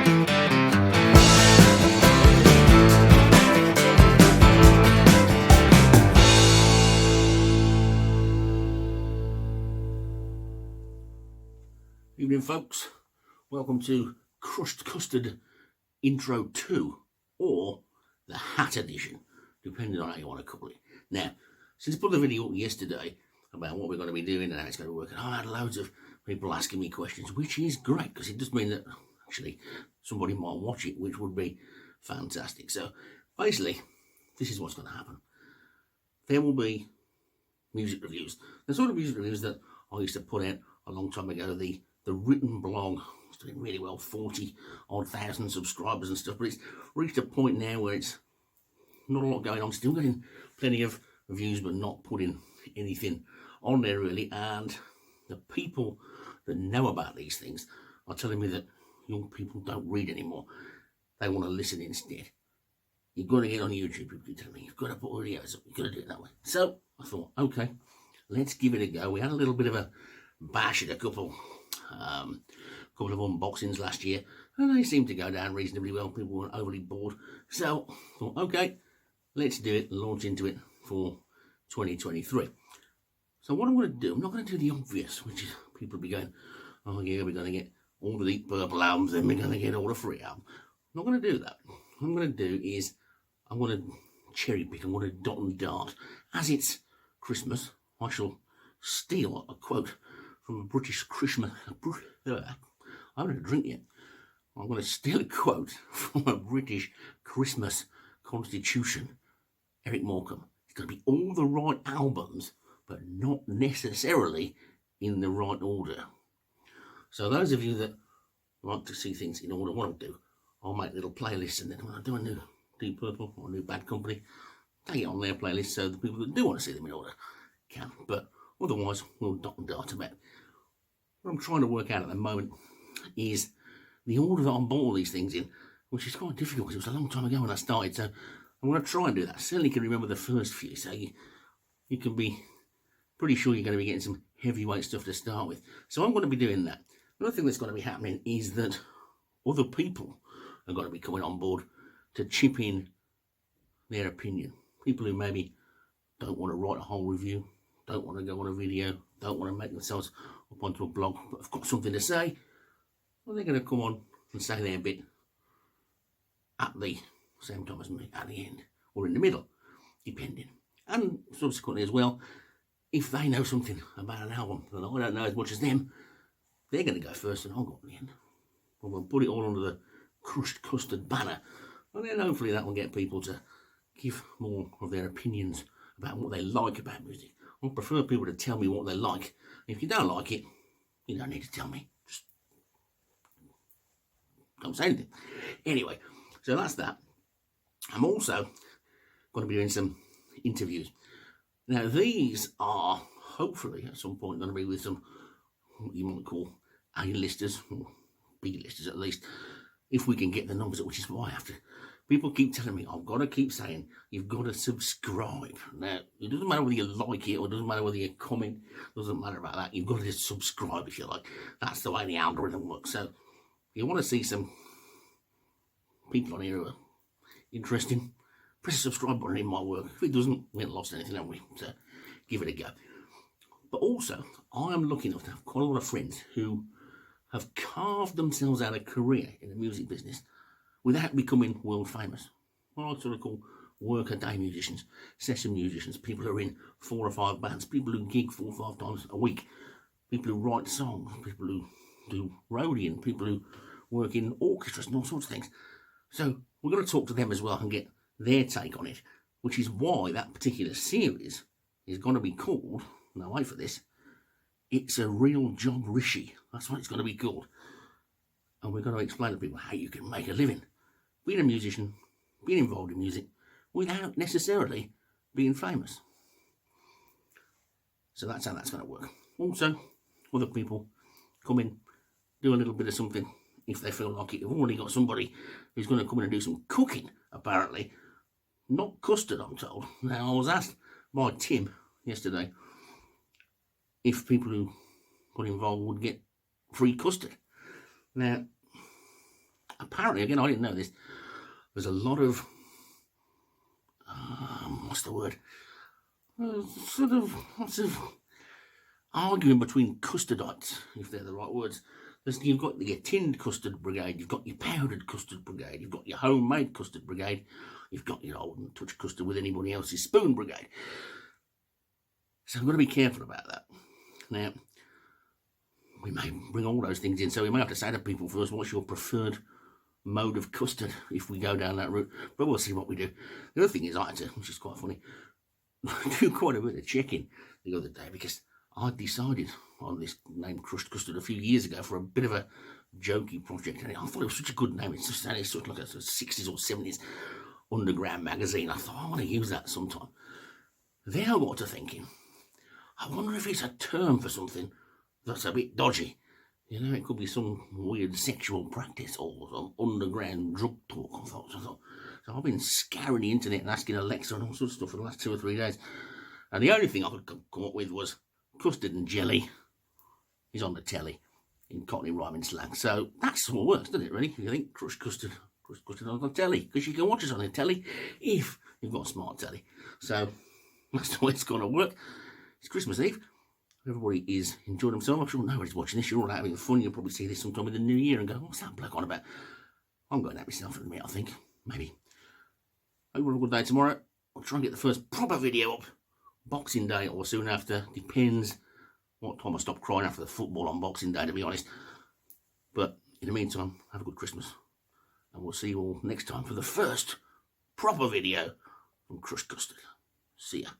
Evening, folks. Welcome to Crushed Custard Intro 2, or the Hat Edition, depending on how you want to call it. Now, since I put the video up yesterday about what we're going to be doing and how it's going to work, and I had loads of people asking me questions, which is great, because it does mean that actually somebody might watch it, which would be fantastic. So, basically, this is what's going to happen. There will be music reviews. The sort of music reviews that I used to put out a long time ago, the written blog. It's doing really well, 40-odd thousand subscribers and stuff, but it's reached a point now where it's not a lot going on. Still getting plenty of views, but not putting anything on there really. And the people that know about these things are telling me that young people don't read anymore. They want to listen instead. You've got to get on YouTube, people keep telling me. You've got to put videos up. You've got to do it that way. So I thought, okay, let's give it a go. We had a little bit of a bash at a couple of unboxings last year, and they seemed to go down reasonably well. People weren't overly bored, so I thought, okay, let's do it and launch into it for 2023. So what I'm going to do, I'm not going to do the obvious, which is people will be going, oh yeah, we're going to get all the Deep Purple albums, then we're going to get all the free albums. I'm not going to do that. What I'm going to do is I'm going to cherry pick. I'm going to dot and dart. As it's Christmas, I shall steal a quote from a British Christmas. I haven't had a drink yet. I'm going to steal a quote from a British Christmas constitution. Eric Morecambe. It's going to be all the right albums, but not necessarily in the right order. So those of you that like to see things in order, what I'll do, I'll make little playlists, and then when I do a new Deep Purple or a new Bad Company, take it on their playlist so the people that do want to see them in order can. But otherwise, we'll dot and dart about. What I'm trying to work out at the moment is the order that I bought all these things in, which is quite difficult because it was a long time ago when I started. So I'm going to try and do that. I certainly can remember the first few, so you can be pretty sure you're going to be getting some heavyweight stuff to start with. So I'm going to be doing that. Another thing that's going to be happening is that other people are going to be coming on board to chip in their opinion. People who maybe don't want to write a whole review, don't want to go on a video, don't want to make themselves up onto a blog, but have got something to say. Well, they're going to come on and say their bit at the same time as me, at the end, or in the middle, depending. And subsequently as well, if they know something about an album that I don't know as much as them, they're going to go first and I'll go at the end. And we'll put it all under the Crushed Custard banner. And then hopefully that will get people to give more of their opinions about what they like about music. I prefer people to tell me what they like. If you don't like it, you don't need to tell me. Just don't say anything. Anyway, so that's that. I'm also going to be doing some interviews. Now, these are hopefully at some point going to be with some, what you might call A-listers, or B-listers at least, if we can get the numbers up, which is why I have to. People keep telling me, I've got to keep saying, you've got to subscribe. Now, it doesn't matter whether you like it or it doesn't matter whether you comment, it doesn't matter about that. You've got to just subscribe if you like. That's the way the algorithm works. So, if you want to see some people on here who are interesting, press the subscribe button, it might work. If it doesn't, we haven't lost anything, have we? So, give it a go. But also, I am lucky enough to have quite a lot of friends who have carved themselves out a career in the music business without becoming world famous. What I sort of call work-a-day musicians, session musicians, people who are in 4 or 5 bands, people who gig 4 or 5 times a week, people who write songs, people who do roadieing, people who work in orchestras and all sorts of things. So we're going to talk to them as well and get their take on it, which is why that particular series is going to be called, now wait for this, It's a Real Job Rishi. That's what it's going to be called. And we're going to explain to people how you can make a living being a musician, being involved in music, without necessarily being famous. So that's how that's going to work. Also, other people come in, do a little bit of something if they feel like it. We've already got somebody who's going to come in and do some cooking, apparently. Not custard, I'm told. Now, I was asked by Tim yesterday if people who got involved would get free custard. Now, apparently, again, I didn't know this, there's a lot of, what's the word? Sort of arguing between custardites, if they're the right words. You've got your tinned custard brigade, you've got your powdered custard brigade, you've got your homemade custard brigade, you've got your old and touch custard with anybody else's spoon brigade. So we've got to be careful about that. Now, we may bring all those things in, so we may have to say to people first, what's your preferred mode of custard if we go down that route? But we'll see what we do. The other thing is I had to, which is quite funny, do quite a bit of checking the other day, because I decided on this name Crushed Custard a few years ago for a bit of a jokey project, and I thought it was such a good name. It's just sort of like a 60s or 70s underground magazine. I thought I want to use that sometime. Then I got to thinking, I wonder if it's a term for something that's a bit dodgy. You know, it could be some weird sexual practice or some underground drug talk. I thought. So I've been scouring the internet and asking Alexa and all sorts of stuff for the last 2 or 3 days. And the only thing I could come up with was custard and jelly is on the telly in Cockney rhyming slang. So that's what works, doesn't it, really? You think crushed custard on the telly, because you can watch us on the telly if you've got a smart telly. So that's the way it's going to work. It's Christmas Eve. Everybody is enjoying themselves. I'm sure nobody's watching this. You're all out having fun. You'll probably see this sometime in the new year and go, what's that bloke on about? I'm going to have myself in a minute, I think. Maybe. Hope we'll have a good day tomorrow. I'll try and get the first proper video up. Boxing Day or soon after. Depends what time I stop crying after the football on Boxing Day, to be honest. But in the meantime, have a good Christmas. And we'll see you all next time for the first proper video from Crushed Custard. See ya.